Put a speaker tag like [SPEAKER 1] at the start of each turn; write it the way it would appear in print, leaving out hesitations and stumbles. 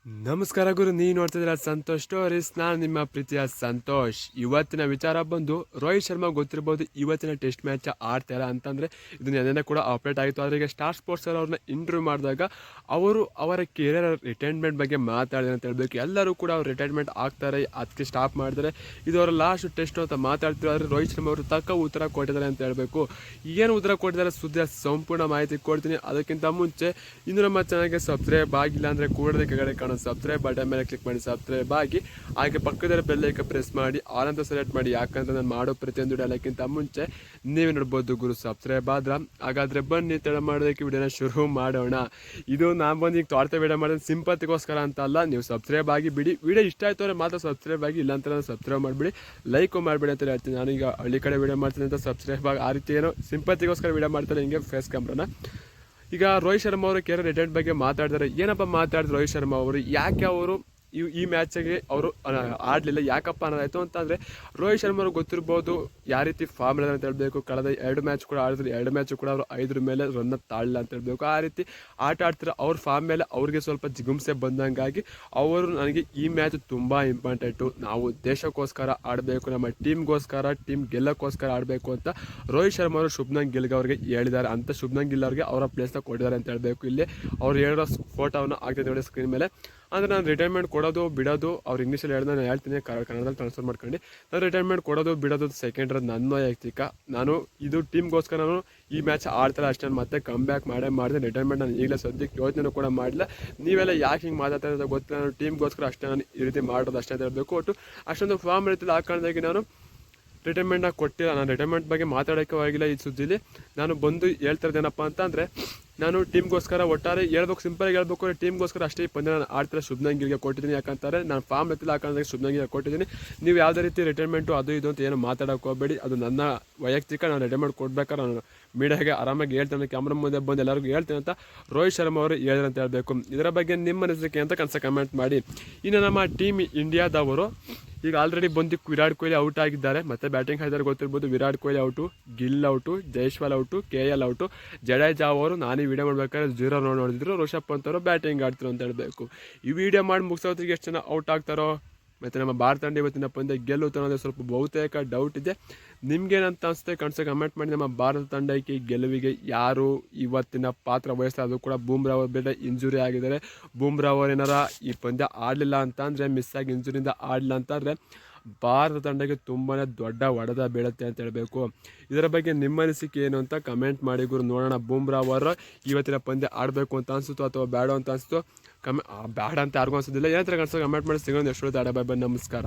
[SPEAKER 1] ನಮಸ್ಕಾರ ಗುರು, ನೀವು ನೋಡ್ತಿದ್ದೀರಾ ಸಂತೋಷ್ ಸ್ಟೋರೀಸ್. ನಾನು ನಿಮ್ಮ ಪ್ರೀತಿಯ ಸಂತೋಷ್. ಇವತ್ತಿನ ವಿಚಾರ ಬಂದು ರೋಹಿತ್ ಶರ್ಮಾ ಗೊತ್ತಿರ್ಬೋದು ಇವತ್ತಿನ ಟೆಸ್ಟ್ ಮ್ಯಾಚ್ ಆಡ್ತಾರ ಅಂತಂದರೆ ಇದು ನೆನ್ನೆ ಕೂಡ ಅಪ್ಡೇಟ್ ಆಗಿತ್ತು. ಆದರೆ ಈಗ ಸ್ಟಾರ್ ಸ್ಪೋರ್ಟ್ಸಲ್ಲಿ ಅವ್ರನ್ನ ಇಂಟರ್ವ್ಯೂ ಮಾಡಿದಾಗ ಅವರು ಅವರ ಕೆರಿಯರ್ ರಿಟೈರ್ಮೆಂಟ್ ಬಗ್ಗೆ ಮಾತಾಡಿದ್ರೆ ಅಂತ ಹೇಳಬೇಕು. ಎಲ್ಲರೂ ಕೂಡ ಅವ್ರು ರಿಟೈರ್ಮೆಂಟ್ ಆಗ್ತಾರೆ, ಅದಕ್ಕೆ ಸ್ಟಾಪ್ ಮಾಡಿದರೆ ಇದು ಅವರ ಲಾಸ್ಟ್ ಟೆಸ್ಟ್ ಅಂತ ಮಾತಾಡ್ತಿರೋ. ಆದರೆ ರೋಹಿತ್ ಶರ್ಮಾ ಅವರು ತಕ್ಕ ಉತ್ತರ ಕೊಟ್ಟಿದ್ದಾರೆ ಅಂತ ಹೇಳಬೇಕು. ಏನು ಉತ್ತರ ಕೊಟ್ಟಿದ್ದಾರೆ ಸುದ್ದಿಯ ಸಂಪೂರ್ಣ ಮಾಹಿತಿ ಕೊಡ್ತೀನಿ. ಅದಕ್ಕಿಂತ ಮುಂಚೆ ಇನ್ನು ನಮ್ಮ ಚಾನಲ್ಗೆ ಸಬ್ಸ್ಕ್ರೈಬ್ ಆಗಿಲ್ಲ ಅಂದರೆ ಕೂಡಲೇ ಕೆಳಗಡೆ ಕಾಣೋ ಸಬ್ಸ್ಕ್ರೈಬ್ ಬಟನ್ ಮೇಲೆ ಕ್ಲಿಕ್ ಮಾಡಿ ಸಬ್ಸ್ಕ್ರೈಬ್ ಆಗಿ, ಹಾಗೆ ಪಕ್ಕದಲ್ಲಿ ಬೆಲ್ ಐಕಾನ್ ಪ್ರೆಸ್ ಮಾಡಿ ಆಲ್ ಅಂತ ಸೆಲೆಕ್ಟ್ ಮಾಡಿ. ಯಾಕಂದ್ರೆ ನಾನು ಮಾಡೋ ಪ್ರತಿಯೊಂದು ವಿಡಿಯೋಕ್ಕಿಂತ ಮುಂಚೆ ನೀವೇ ನೋಡ್ಬೋದು ಗುರು ಸಬ್ಸ್ಕ್ರೈಬ್ ಆದ್ರೆ. ಹಾಗಾದರೆ ಬನ್ನಿ ತಡ ಮಾಡೋದಕ್ಕೆ ವಿಡಿಯೋನ ಶುರು ಮಾಡೋಣ. ಇದು ನಾನು ಬಂದು ಈಗ ತೋರ್ತ ವಿಡಿಯೋ ಮಾಡೋದು ಸಿಂಪತ್ತಿಗೋಸ್ಕರ ಅಂತ ಅಲ್ಲ. ನೀವು ಸಬ್ಸ್ಕ್ರೈಬ್ ಆಗಿ ಬಿಡಿ. ವಿಡಿಯೋ ಇಷ್ಟ ಆಯಿತು ಅಂದರೆ ಮಾತ್ರ ಸಬ್ಸ್ಕ್ರೈಬ್ ಆಗಿ, ಇಲ್ಲ ಅಂತ ಸಬ್ಸ್ಕ್ರೈಬ್ ಮಾಡಿಬಿಡಿ, ಲೈಕು ಮಾಡಿಬಿಡಿ ಅಂತ ಹೇಳ್ತೀನಿ. ನಾನು ಈಗ ಹಳ್ಳಿ ಕಡೆ ವಿಡಿಯೋ ಮಾಡ್ತೀನಿ ಅಂತ ಸಬ್ಸ್ಕ್ರೈಬ್ ಆಗಿ ಆ ರೀತಿ ಏನೋ ಸಿಂಪತ್ತಿಗೋಸ್ಕರ ವಿಡಿಯೋ ಮಾಡ್ತಾರೆ ಹಿಂಗೆ ಫೇಸ್ ಕ್ಯಾಮ್ರಾನ. ಈಗ ರೋಹಿತ್ ಶರ್ಮಾ ಅವರು ಕೆರಿಯರ್ ರಿಟೈರ್ಡ್ ಬಗ್ಗೆ ಮಾತಾಡಿದ್ದಾರೆ. ಏನಪ್ಪ ಮಾತಾಡಿದ್ರು ರೋಹಿತ್ ಶರ್ಮಾ ಅವರು, ಯಾಕೆ ಅವರು ಈ ಮ್ಯಾಚಿಗೆ ಅವರು ಆಡಲಿಲ್ಲ, ಯಾಕಪ್ಪ ಅನ್ನೋದಾಯಿತು ಅಂತಂದರೆ, ರೋಹಿತ್ ಶರ್ಮಾ ಅವ್ರಿಗೆ ಗೊತ್ತಿರ್ಬೋದು ಯಾವ ರೀತಿ ಫಾರ್ಮ್ ಇಲ್ಲ ಅಂತ ಹೇಳಬೇಕು. ಕಳೆದ 2 ಮ್ಯಾಚ್ ಕೂಡ ಆಡಿದ್ರು, 2 ಮ್ಯಾಚ್ ಕೂಡ ಅವರು 5 ಮೇಲೆ ರನ್ನ ತಾಳಿಲ್ಲ ಅಂತ ಹೇಳಬೇಕು. ಆ ರೀತಿ ಆಟ ಆಡ್ತಾರೆ. ಅವ್ರ ಫಾರ್ಮ್ ಮೇಲೆ ಅವ್ರಿಗೆ ಸ್ವಲ್ಪ ಜಿಗುಮ್ಸೆ ಬಂದಂಗಾಗಿ ಅವರು ನನಗೆ ಈ ಮ್ಯಾಚ್ ತುಂಬ ಇಂಪಾರ್ಟೆಂಟು, ನಾವು ದೇಶಕ್ಕೋಸ್ಕರ ಆಡಬೇಕು, ನಮ್ಮ ಟೀಮ್ಗೋಸ್ಕರ ಟೀಮ್ ಗೆಲ್ಲಕ್ಕೋಸ್ಕರ ಆಡಬೇಕು ಅಂತ ರೋಹಿತ್ ಶರ್ಮಾ ಅವರು ಶುಭ್ಮನ್ ಗಿಲ್ಗೆ ಅವ್ರಿಗೆ ಹೇಳಿದ್ದಾರೆ. ಅಂತ ಶುಭ್ಮನ್ ಗಿಲ್ ಅವ್ರಿಗೆ ಅವರ ಪ್ಲೇಸ್ನ ಕೊಟ್ಟಿದ್ದಾರೆ ಅಂತ ಹೇಳಬೇಕು. ಇಲ್ಲಿ ಅವ್ರು ಹೇಳಿರೋ ಫೋಟೋವನ್ನು ಆಗ್ತದೆ ನೋಡಿ ಸ್ಕ್ರೀನ್ ಮೇಲೆ. ಅಂದರೆ ನಾನು ರಿಟೈರ್ಮೆಂಟ್ ಕೊಡೋದು ಬಿಡೋದು, ಅವ್ರು ಇಂಗ್ಲೀಷಲ್ಲಿ ಹೇಳಿದ್ರೆ ನಾನು ಹೇಳ್ತೀನಿ, ಕನ್ನಡದಲ್ಲಿ ಟ್ರಾನ್ಸ್ಫರ್ ಮಾಡ್ಕೊಂಡು, ನಾನು ರಿಟೈರ್ಮೆಂಟ್ ಕೊಡೋದು ಬಿಡೋದು ಸೆಕೆಂಡ್ರದ್ದು ನನ್ನ ವೈಯಕ್ತಿಕ. ನಾನು ಇದು ಟೀಮ್ಗೋಸ್ಕರ ನಾನು ಈ ಮ್ಯಾಚ್ ಆಡ್ತಾರೆ ಅಷ್ಟೇ, ಮತ್ತೆ ಕಮ್ ಬ್ಯಾಕ್ ಮಾಡಿದೆ. ರಿಟೈರ್ಮೆಂಟ್ ನಾನು ಈಗಲೇ ಸದ್ಯಕ್ಕೆ ಯೋಚನೆ ಕೂಡ ಮಾಡಿಲ್ಲ. ನೀವೆಲ್ಲ ಯಾಕೆ ಹಿಂಗೆ ಮಾತಾಡ್ತಾ ಇರೋದು ಗೊತ್ತಿಲ್ಲ. ನಾನು ಟೀಮ್ಗೋಸ್ಕರ ಅಷ್ಟೇ ನಾನು ಈ ರೀತಿ ಮಾಡೋದು ಅಷ್ಟೇ ಅಂತ ಹೇಳಬೇಕು. ಒಟ್ಟು ಅಷ್ಟೊಂದು ಫಾರ್ಮ್ ಇರ್ತಿಲ್ಲ. ಆ ಕಾರಣದಾಗಿ ನಾನು ರಿಟೈರ್ಮೆಂಟ್ನ ಕೊಟ್ಟಿಲ್ಲ. ನಾನು ರಿಟೈರ್ಮೆಂಟ್ ಬಗ್ಗೆ ಮಾತಾಡೋಕ್ಕೆ ಹೋಗಿಲ್ಲ ಈ ಸುದ್ದಿಲಿ. ನಾನು ಬಂದು ಹೇಳ್ತಾ ಇರೋದೇನಪ್ಪ ಅಂತಂದರೆ, ನಾನು ಟೀಮ್ಗೋಸ್ಕರ ಒಟ್ಟಾರೆ ಹೇಳ್ಬೇಕು, ಸಿಂಪಲಾಗಿ ಹೇಳ್ಬೇಕು ಅಂದರೆ ಟೀಮ್ಗೋಸ್ಕರ ಅಷ್ಟೇ ಈ ಪಂದ್ಯ ನಾನು ಆಡ್ತಾರೆ ಶುಭ್ಮನ್ ಗಿಲ್ಗೆ ಕೊಟ್ಟಿದ್ದೀನಿ. ಯಾಕಂತಾರೆ ನಾನು ಫಾರ್ಮ್ ಎತ್ತಿಲ್ಲ, ಆ ಕಾರಣದಾಗ ಶುಭ್ಮನ್ ಗಿಲ್ಗೆ ಕೊಟ್ಟಿದ್ದೀನಿ. ನೀವು ಯಾವುದೇ ರೀತಿ ರಿಟೈರ್ಮೆಂಟು ಅದು ಇದು ಅಂತ ಏನು ಮಾತಾಡೋಕೆ ಹೋಗಬೇಡಿ. ಅದು ನನ್ನ ವೈಯಕ್ತಿಕ. ನಾನು ರಿಟೈರ್ಮೆಂಟ್ ಕೊಡ್ಬೇಕಾದ್ರೆ ನಾನು ಮೀಡಿಯಾಗೆ ಆರಾಮಾಗಿ ಹೇಳ್ತೇನೆ, ಕ್ಯಾಮ್ರಾ ಮುಂದೆ ಬಂದು ಎಲ್ಲರಿಗೂ ಹೇಳ್ತೇನೆ ಅಂತ ರೋಹಿತ್ ಶರ್ಮಾ ಅವರು ಹೇಳಿದ್ರು ಅಂತ ಹೇಳಬೇಕು. ಇದರ ಬಗ್ಗೆ ನಿಮ್ಮ ಅನಿಸಿಕೆ ಅಂತ ಕಮೆಂಟ್ ಮಾಡಿ. ಇನ್ನು ನಮ್ಮ ಟೀಮ್ ಇಂಡಿಯಾದವರು ಈಗ ಆಲ್ರೆಡಿ ಬಂದು ವಿರಾಟ್ ಕೊಹ್ಲಿ ಔಟ್ ಆಗಿದ್ದಾರೆ, ಮತ್ತು ಬ್ಯಾಟಿಂಗ್ ಹಾಕಿದ್ದಾರೆ ಗೊತ್ತಿರ್ಬೋದು. Virat Kohli out, Gill out, Jaiswal out, KL out. Jadeja ಅವರು ನಾನು ಈ ವಿಡಿಯೋ ಮಾಡ್ಬೇಕಾದ್ರೆ 0 ರನ್ ನೋಡಿದ್ರು. ರಿಷಬ್ ಪಂತ್ ಅವರು ಬ್ಯಾಟಿಂಗ್ ಆಡ್ತಿರೋ ಅಂತ ಹೇಳಬೇಕು. ಈ ವಿಡಿಯೋ ಮಾಡಿ ಮುಗಿಸೋದ್ರಿಗೆ ಎಷ್ಟು ಜನ ಔಟ್ ಆಗ್ತಾರೋ, ಮತ್ತು ನಮ್ಮ ಭಾರತ ತಂಡ ಇವತ್ತಿನ ಪಂದ್ಯ ಗೆಲ್ಲುತ್ತೆ ಅನ್ನೋದು ಸ್ವಲ್ಪ ಬಹುತೇಕ ಡೌಟ್ ಇದೆ. ನಿಮ್ಗೇನಂತ ಅನಿಸುತ್ತೆ ಕಮೆಂಟ್ ಮಾಡಿ. ನಮ್ಮ ಭಾರತ ತಂಡಕ್ಕೆ ಗೆಲುವಿಗೆ ಯಾರು ಇವತ್ತಿನ ಪಾತ್ರ ವಹಿಸ್ತಾರೆ, ಅದು ಕೂಡ ಬೂಮ್ರಾ ಅವರು ಬೇರೆ ಇಂಜುರಿ ಆಗಿದ್ದಾರೆ. ಬೂಮ್ರಾ ಅವರು ಏನಾರ ಈ ಪಂದ್ಯ ಆಡಲಿಲ್ಲ ಅಂತ ಅಂದರೆ, ಮಿಸ್ ಆಗಿ ಇಂಜುರಿಯಿಂದ ಆಡಲಿಲ್ಲ ಅಂತಂದರೆ ಭಾರತ ತಂಡಕ್ಕೆ ತುಂಬಾ ದೊಡ್ಡ ಹೊಡೆತ ಬೀಳುತ್ತೆ ಅಂತ ಹೇಳಬೇಕು. ಇದರ ಬಗ್ಗೆ ನಿಮ್ಮ ಅನಿಸಿಕೆ ಏನು ಅಂತ ಕಮೆಂಟ್ ಮಾಡಿ ಗುರು. ನೋಡೋಣ ಬೂಮ್ರಾ ಅವರು ಇವತ್ತಿನ ಪಂದ್ಯ ಆಡಬೇಕು ಅಂತ ಅನಿಸುತ್ತೋ ಅಥವಾ ಬೇಡ ಅಂತ ಅನಿಸುತ್ತೋ. ಬೇಡ ಅಂತ ಯಾರಿಗೂ ಅನಿಸೋದಿಲ್ಲ. ಏನಂತ ಕಮೆಂಟ್ ಮಾಡಿ. ಸಿಗೋಣ ಎಷ್ಟು ಆಡ. ಬಾಯ್ ಬಾಯ್, ನಮಸ್ಕಾರ.